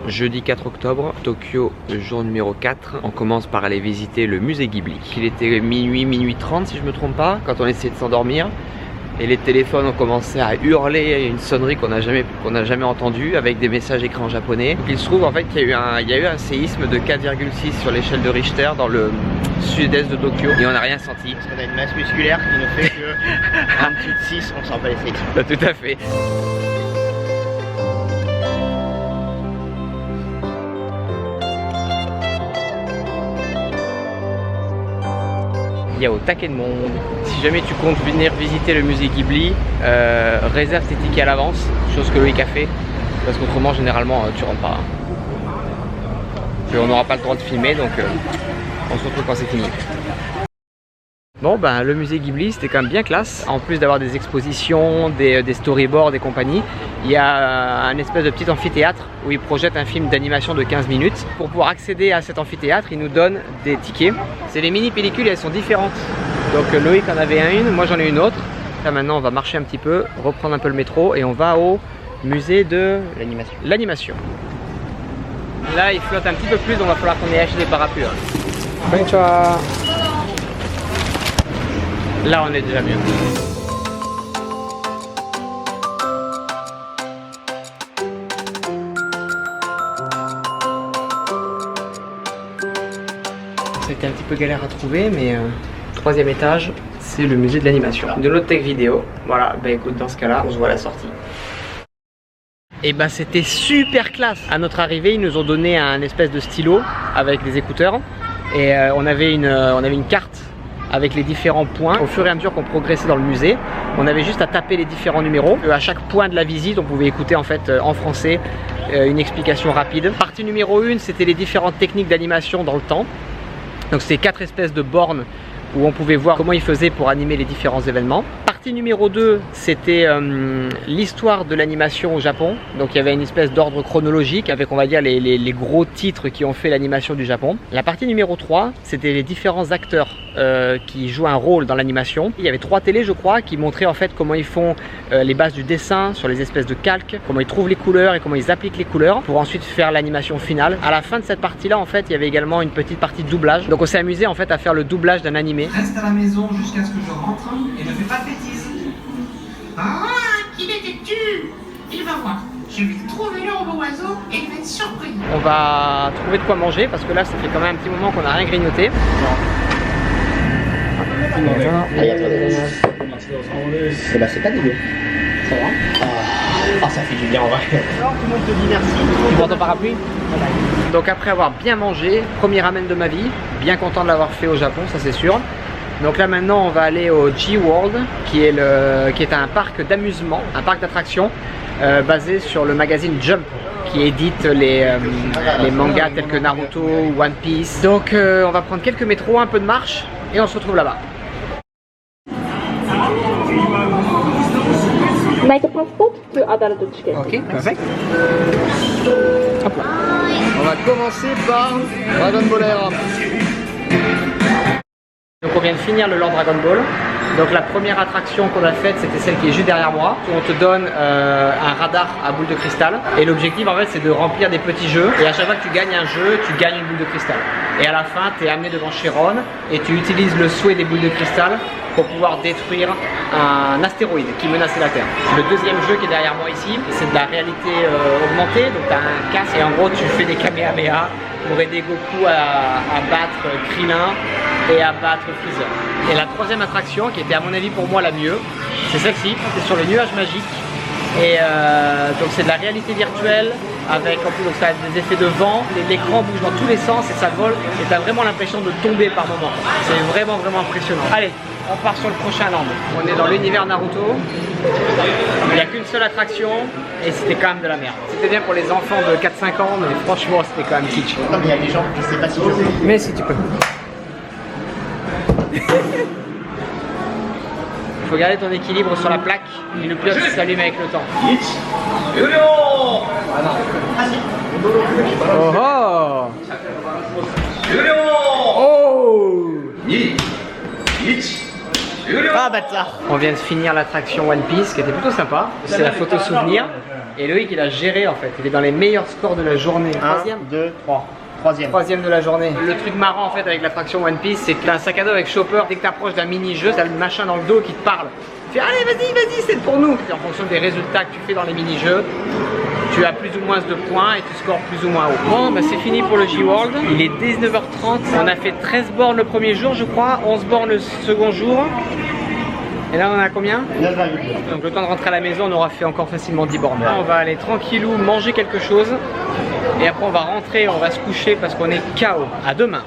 Jeudi 4 octobre, Tokyo, jour numéro 4. On commence par aller visiter le musée Ghibli. Il était minuit 30 si je me trompe pas, quand on essayait de s'endormir. Et les téléphones ont commencé à hurler une sonnerie qu'on n'a jamais entendue avec des messages écrits en japonais. Il se trouve en fait qu'il y a eu un séisme de 4,6 sur l'échelle de Richter dans le sud-est de Tokyo et on n'a rien senti. Parce qu'on a une masse musculaire qui nous fait que en dessous de 6 on sent pas les séismes. Tout à fait. Il y a au taquet de monde. Si jamais tu comptes venir visiter le musée Ghibli, réserve tes tickets à l'avance, chose que Loïc a fait, parce qu'autrement généralement tu rentres pas. Puis on n'aura pas le droit de filmer, donc on se retrouve quand c'est fini. Bon ben le musée Ghibli c'était quand même bien classe. En plus d'avoir des expositions, des storyboards et compagnie, il y a un espèce de petit amphithéâtre où ils projettent un film d'animation de 15 minutes. Pour pouvoir accéder à cet amphithéâtre, ils nous donnent des tickets. C'est des mini pellicules et elles sont différentes. Donc Loïc en avait une, moi j'en ai une autre. Là maintenant on va marcher un petit peu, reprendre un peu le métro et on va au musée de l'animation. Là il flotte un petit peu plus, donc il va falloir qu'on ait acheté des parapluies. Konnichiwa. Là on est déjà mieux. C'était un petit peu galère à trouver, mais troisième étage, c'est le musée de l'animation. De l'autre tech vidéo. Voilà, bah écoute, dans ce cas-là, on se voit à la sortie. Et ben c'était super classe. À notre arrivée, ils nous ont donné un espèce de stylo avec des écouteurs et on avait une carte avec les différents points. Au fur et à mesure qu'on progressait dans le musée, on avait juste à taper les différents numéros. À chaque point de la visite, on pouvait écouter en fait en français une explication rapide. Partie numéro 1, c'était les différentes techniques d'animation dans le temps. Donc c'était 4 espèces de bornes où on pouvait voir comment ils faisaient pour animer les différents événements. Partie numéro 2, c'était l'histoire de l'animation au Japon. Donc il y avait une espèce d'ordre chronologique avec on va dire les gros titres qui ont fait l'animation du Japon. La partie numéro 3, c'était les différents acteurs qui jouent un rôle dans l'animation. Il y avait 3 télés je crois qui montraient en fait comment ils font les bases du dessin sur les espèces de calques, comment ils trouvent les couleurs et comment ils appliquent les couleurs pour ensuite faire l'animation finale. À la fin de cette partie là en fait il y avait également une petite partie de doublage. Donc on s'est amusé en fait à faire le doublage d'un animé. Reste à la maison jusqu'à ce que je rentre et ne fais pas de bêtises. Ah, qui était-tu? Il va voir. Je vais trouver le robot oiseau et il va être surpris. On va trouver de quoi manger parce que là ça fait quand même un petit moment qu'on n'a rien grignoté. C'est pas dégueu. Ça va? Ah, ça fait du bien en vrai. Alors tout le monde te dit merci. Tu prends ton parapluie? Donc après avoir bien mangé, premier ramen de ma vie, bien content de l'avoir fait au Japon, ça c'est sûr. Donc là maintenant on va aller au G-World qui est un parc d'amusement, un parc d'attractions basé sur le magazine Jump qui édite les mangas tels que Naruto, One Piece. Donc on va prendre quelques métros, un peu de marche et on se retrouve là-bas. Ok, parfait. Hop là. On va commencer par Dragon Ball Era. Donc on vient de finir le Lord Dragon Ball. Donc la première attraction qu'on a faite c'était celle qui est juste derrière moi. On te donne un radar à boule de cristal et l'objectif en fait c'est de remplir des petits jeux et à chaque fois que tu gagnes un jeu tu gagnes une boule de cristal. Et à la fin tu es amené devant Chiron et tu utilises le souhait des boules de cristal pour pouvoir détruire un astéroïde qui menaçait la Terre. Le deuxième jeu qui est derrière moi ici c'est de la réalité augmentée. Donc tu as un casque et en gros tu fais des kamehameha pour aider Goku à battre Krillin et à battre Freezer. Et la troisième attraction qui était à mon avis pour moi la mieux, c'est celle-ci, c'est sur le nuage magique. Et donc c'est de la réalité virtuelle avec en plus donc ça a des effets de vent, l'écran bouge dans tous les sens et ça vole et tu as vraiment l'impression de tomber par moment. C'est vraiment impressionnant. Allez, on part sur le prochain land. On est dans l'univers Naruto. Il n'y a qu'une seule attraction et c'était quand même de la merde. C'était bien pour les enfants de 4-5 ans mais franchement c'était quand même kitsch. Non mais il y a des gens qui ne savent pas si je peux. Mais si tu peux. Il faut garder ton équilibre sur la plaque et le pilote s'allume avec le temps. Oh oh! Oh! Ah bâtard! On vient de finir l'attraction One Piece qui était plutôt sympa. C'est la photo souvenir. Et Loïc, il a géré en fait. Il est dans les meilleurs scores de la journée. 1, 2, 3. Troisième De la journée. Le truc marrant en fait avec l'attraction One Piece, c'est que t'as un sac à dos avec Chopper. Dès que t'approches d'un mini-jeu, t'as le machin dans le dos qui te parle. Tu fais allez, vas-y, c'est pour nous. Et en fonction des résultats que tu fais dans les mini-jeux, tu as plus ou moins de points et tu scores plus ou moins haut. Bon, bah c'est fini pour le G-World. Il est 19h30. On a fait 13 bornes le premier jour, je crois, 11 bornes le second jour. Et là, on a combien? 9,2. Donc le temps de rentrer à la maison, on aura fait encore facilement 10 bornes. Là, on va aller tranquillou manger quelque chose. Et après, on va rentrer, on va se coucher parce qu'on est KO. À demain.